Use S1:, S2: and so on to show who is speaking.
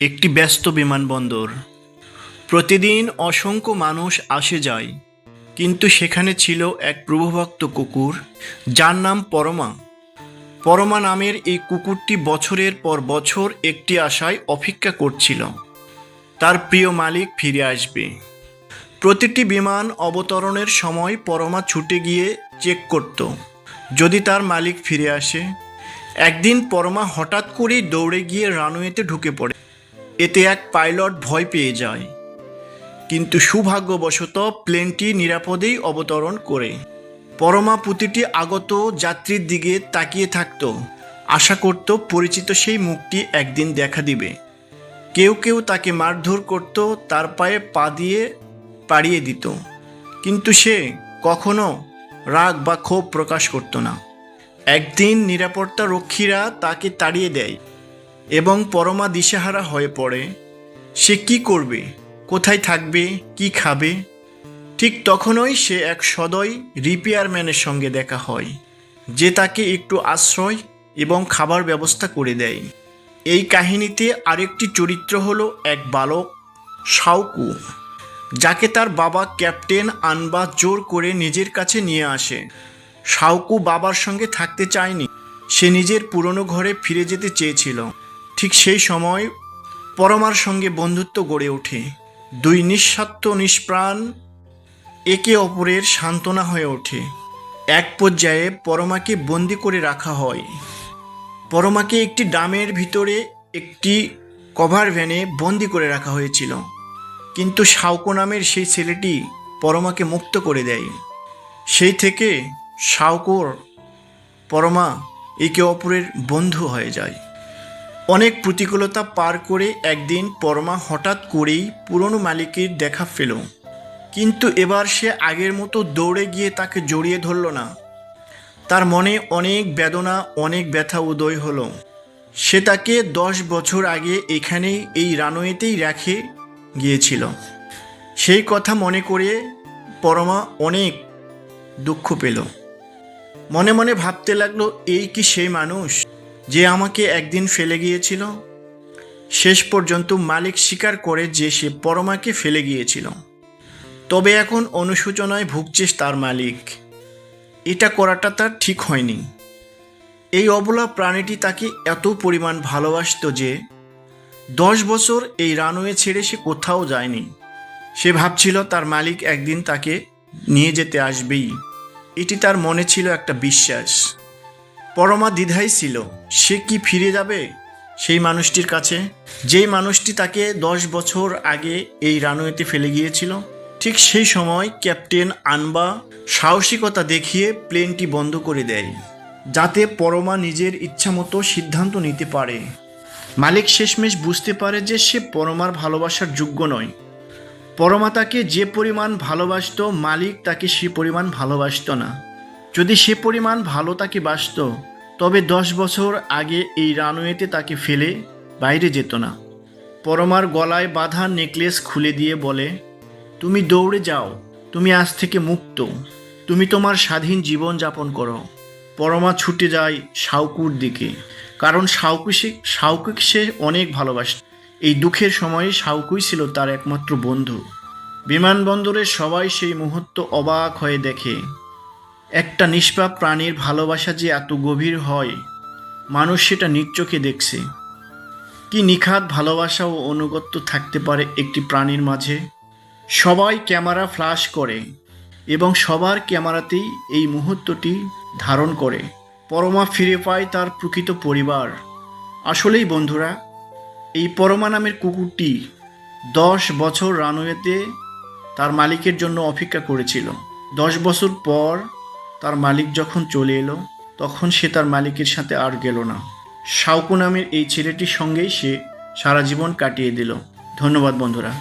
S1: একটি ব্যস্ত বিমানবন্দর। প্রতিদিন অসংখ্য মানুষ আসে যায়, কিন্তু সেখানে ছিল এক প্রভুভক্ত কুকুর, যার নাম পরমা। পরমা নামের এই কুকুরটি বছরের পর বছর একটি আশায় অপেক্ষা করছিল, তার প্রিয় মালিক ফিরে আসবে। প্রতিটি বিমান অবতরণের সময় পরমা ছুটে গিয়ে চেক করত যদি তার মালিক ফিরে আসে। একদিন পরমা হঠাৎ করেই দৌড়ে গিয়ে রানওয়েতে ঢুকে পড়ে। এতে এক পাইলট ভয় পেয়ে যায়, কিন্তু সৌভাগ্যবশত প্লেনটি নিরাপদেই অবতরণ করে। পরমা প্রতিটি আগত যাত্রীর দিকে তাকিয়ে থাকত, আশা করত পরিচিত সেই মুখটি একদিন দেখা দিবে। কেউ কেউ তাকে মারধর করত, তার পায়ে পা দিয়ে পাড়িয়ে দিত, কিন্তু সে কখনো রাগ বা ক্ষোভ প্রকাশ করত না। একদিন নিরাপত্তা রক্ষীরা তাকে তাড়িয়ে দেয় এবং পরমা দিশেহারা হয়ে পড়ে। সে কি করবে, কোথায় থাকবে, কি খাবে? ঠিক তখনই সে এক সদয় রিপেয়ারম্যানের সঙ্গে দেখা হয়, যে তাকে একটু আশ্রয় এবং খাবার ব্যবস্থা করে দেয়। এই কাহিনীতে আরেকটি চরিত্র হলো এক বালক শাওকু, যাকে তার বাবা ক্যাপ্টেন আনবা জোর করে নিজের কাছে নিয়ে আসে। শাওকু বাবার সঙ্গে থাকতে চায়নি, সে নিজের পুরনো ঘরে ফিরে যেতে চেয়েছিল। ঠিক সেই সময় পরমার সঙ্গে বন্ধুত্ব গড়ে ওঠে। দুই নিঃস্বার্থ নিষ্প্রাণ একে অপরের সান্ত্বনা হয়ে ওঠে। এক পর্যায়ে পরমাকে বন্দি করে রাখা হয়। পরমাকে একটি ড্রামের ভিতরে একটি কভার ভ্যানে বন্দি করে রাখা হয়েছিল, কিন্তু শাওকু নামের সেই ছেলেটি পরমাকে মুক্ত করে দেয়। সেই থেকে শাওকুর পরমা একে অপরের বন্ধু হয়ে যায়। অনেক প্রতিকূলতা পার করে একদিন পরমা হঠাৎ করেই পুরনো মালিকের দেখা পেল, কিন্তু এবার সে আগের মতো দৌড়ে গিয়ে তাকে জড়িয়ে ধরল না। তার মনে অনেক বেদনা, অনেক ব্যথা উদয় হলো। সে তাকে 10 বছর আগে এখানেই এই রানওয়েতেই রেখে গিয়েছিল। সেই কথা মনে করে পরমা অনেক দুঃখ পেল। মনে মনে ভাবতে লাগলো, এই কি সেই মানুষ যে আমাকে একদিন ফেলে গিয়েছিল? শেষ পর্যন্ত মালিক স্বীকার করে যে সে পরমাকে ফেলে গিয়েছিল, তবে এখন অনুশোচনায় ভুগছে তার মালিক। এটা করাটা তার ঠিক হয়নি। এই অবলা প্রাণীটি তাকে এত পরিমাণ ভালোবাসত যে 10 বছর এই রানওয়ে ছেড়ে সে কোথাও যায়নি। সে ভাবছিল তার মালিক একদিন তাকে নিয়ে যেতে আসবেই। এটি তার মনে ছিল একটা বিশ্বাস। পরমা দ্বিধায় ছিল, সে কি ফিরে যাবে সেই মানুষটির কাছে, যেই মানুষটি তাকে 10 বছর আগে এই রানওয়েতে ফেলে গিয়েছিল? ঠিক সেই সময় ক্যাপ্টেন আনবা সাহসিকতা দেখিয়ে প্লেনটি বন্ধ করে দেয়, যাতে পরমা নিজের ইচ্ছামতো সিদ্ধান্ত নিতে পারে। মালিক শেষমেশ বুঝতে পারে যে সে পরমার ভালোবাসার যোগ্য নয়। পরমা তাকে যে পরিমাণ ভালোবাসত, মালিক তাকে সে পরিমাণ ভালোবাসত না। যদি সে পরিমাণ ভালো তাকে বাসত, তবে 10 বছর আগে এই রানওয়েতে তাকে ফেলে বাইরে যেত না। পরমার গলায় বাঁধা নেকলেস খুলে দিয়ে বলে, তুমি দৌড়ে যাও, তুমি আজ থেকে মুক্ত, তুমি তোমার স্বাধীন জীবন যাপন করো। পরমা ছুটে যায় শাওকুর দিকে, কারণ শাওকুকে সে অনেক ভালোবাসত। এই দুঃখের সময়ে শাওকুই ছিল তার একমাত্র বন্ধু। বিমানবন্দরে সবাই সেই মুহূর্ত অবাক হয়ে দেখে, একটা নিষ্পাপ প্রাণীর ভালোবাসা যে এত গভীর হয়, মানুষ সেটা নিজ চোখে দেখছে। কি নিখাত ভালোবাসা ও অনুগত্য থাকতে পারে একটি প্রাণীর মাঝে। সবাই ক্যামেরা ফ্ল্যাশ করে এবং সবার ক্যামেরাতেই এই মুহূর্তটি ধারণ করে। পরমা ফিরে পায় তার প্রকৃত পরিবার। আসলেই বন্ধুরা, এই পরমা নামের কুকুরটি 10 বছর রানওয়েতে তার মালিকের জন্য অপেক্ষা করেছিল। 10 বছর পর তার মালিক যখন চলে এলো, তখন সে তার মালিকের সাথে আর গেল না। শাওকু নামের এই ছেলেটির সঙ্গেই সে সারা জীবন কাটিয়ে দিল। ধন্যবাদ বন্ধুরা।